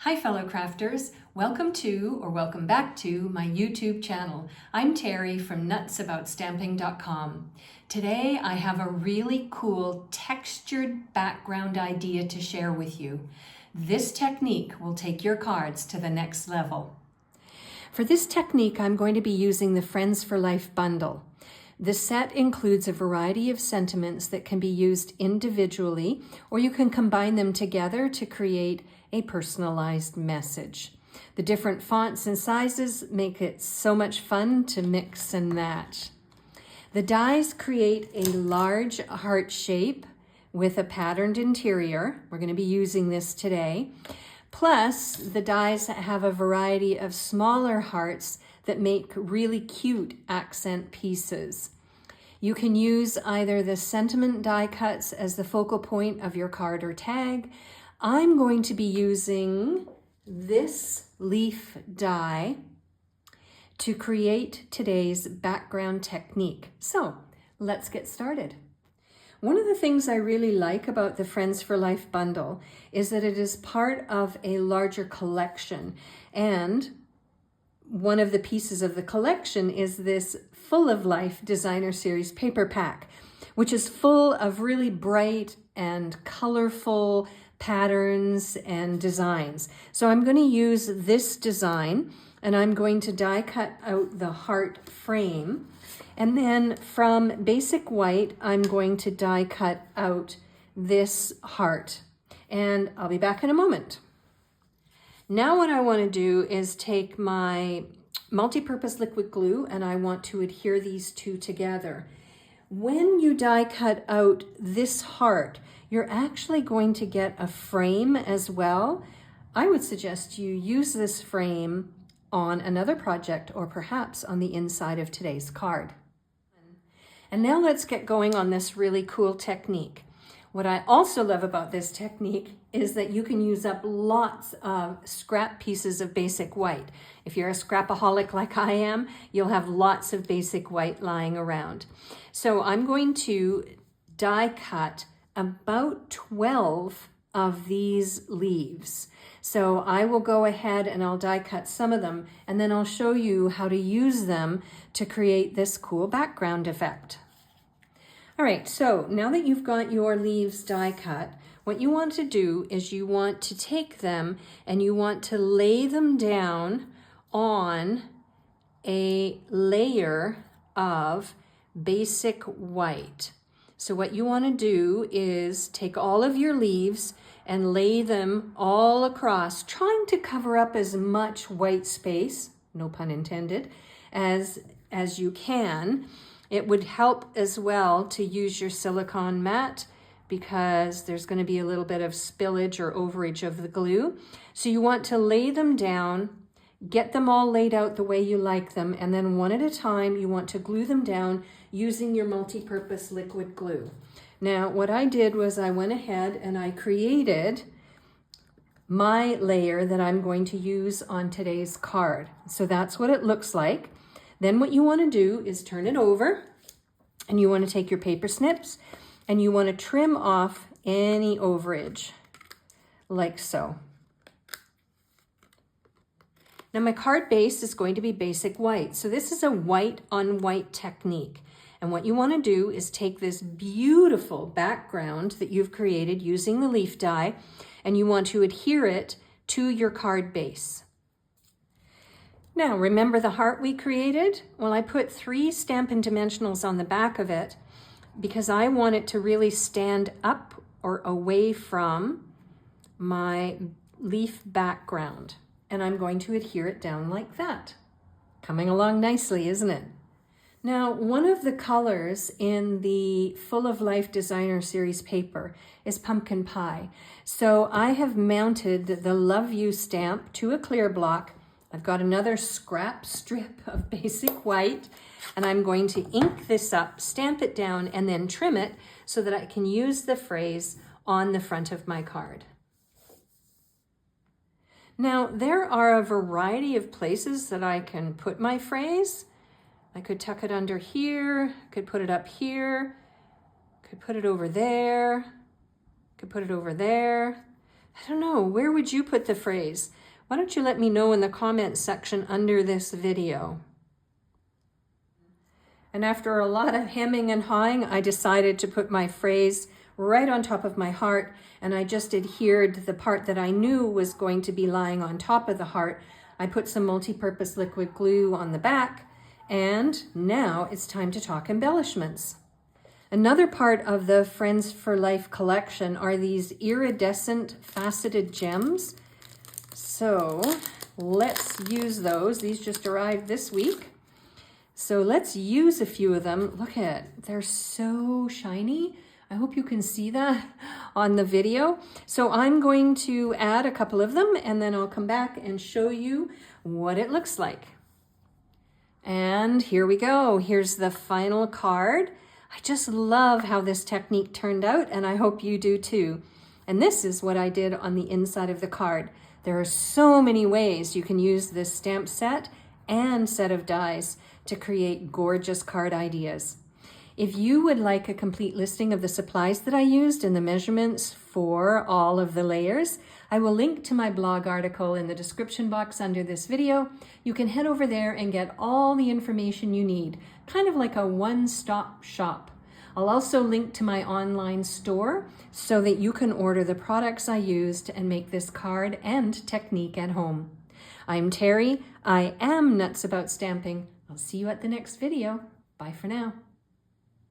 Hi fellow crafters, welcome to or welcome back to my YouTube channel. I'm Terry from nutsaboutsstamping.com. Today I have a really cool textured background idea to share with you. This technique will take your cards to the next level. For this technique, I'm going to be using the Friends for Life bundle. The set includes a variety of sentiments that can be used individually, or you can combine them together to create a personalized message. The different fonts and sizes make it so much fun to mix and match. The dies create a large heart shape with a patterned interior. We're going to be using this today. Plus, the dies have a variety of smaller hearts that make really cute accent pieces. You can use either the sentiment die cuts as the focal point of your card or tag. I'm going to be using this leaf die to create today's background technique. So let's get started. One of the things I really like about the Friends for Life bundle is that it is part of a larger collection, and one of the pieces of the collection is this Full of Life Designer Series paper pack, which is full of really bright and colorful patterns and designs. So I'm going to use this design and I'm going to die cut out the heart frame. And then from basic white, I'm going to die cut out this heart. And I'll be back in a moment. Now what I want to do is take my multi-purpose liquid glue and I want to adhere these two together. When you die cut out this heart, you're actually going to get a frame as well. I would suggest you use this frame on another project or perhaps on the inside of today's card. And now let's get going on this really cool technique. What I also love about this technique is that you can use up lots of scrap pieces of basic white. If you're a scrapaholic like I am, you'll have lots of basic white lying around. So I'm going to die cut about 12 of these leaves. So I will go ahead and I'll die cut some of them, and then I'll show you how to use them to create this cool background effect. All right, so now that you've got your leaves die cut, what you want to do is you want to take them and you want to lay them down on a layer of basic white. So what you want to do is take all of your leaves and lay them all across, trying to cover up as much white space, no pun intended, as you can. It would help as well to use your silicone mat because there's going to be a little bit of spillage or overage of the glue. So you want to lay them down, get them all laid out the way you like them, and then one at a time you want to glue them down using your multi-purpose liquid glue. Now what I did was I went ahead and I created my layer that I'm going to use on today's card. So that's what it looks like. Then what you want to do is turn it over and you want to take your paper snips and you want to trim off any overage like so. Now my card base is going to be basic white. So this is a white on white technique. And what you want to do is take this beautiful background that you've created using the leaf die and you want to adhere it to your card base. Now, remember the heart we created? Well, I put 3 Stampin' Dimensionals on the back of it because I want it to really stand up or away from my leaf background. And I'm going to adhere it down like that. Coming along nicely, isn't it? Now, one of the colors in the Full of Life Designer Series paper is pumpkin pie. So I have mounted the Love You stamp to a clear block. I've got another scrap strip of basic white, and I'm going to ink this up, stamp it down, and then trim it so that I can use the phrase on the front of my card. Now, there are a variety of places that I can put my phrase. I could tuck it under here, could put it up here, could put it over there, could put it over there. I don't know, where would you put the phrase? Why don't you let me know in the comments section under this video? And after a lot of hemming and hawing, I decided to put my phrase right on top of my heart, and I just adhered the part that I knew was going to be lying on top of the heart. I put some multi-purpose liquid glue on the back, and now it's time to talk embellishments. Another part of the Friends for Life collection are these iridescent faceted gems. So let's use those. These just arrived this week. So let's use a few of them. Look at it, they're so shiny. I hope you can see that on the video. So I'm going to add a couple of them and then I'll come back and show you what it looks like. And here we go. Here's the final card. I just love how this technique turned out, and I hope you do too. And this is what I did on the inside of the card. There are so many ways you can use this stamp set and set of dies to create gorgeous card ideas. If you would like a complete listing of the supplies that I used and the measurements for all of the layers, I will link to my blog article in the description box under this video. You can head over there and get all the information you need, kind of like a one-stop shop. I'll also link to my online store so that you can order the products I used and make this card and technique at home. I'm Terry. I am nuts about stamping. I'll see you at the next video. Bye for now.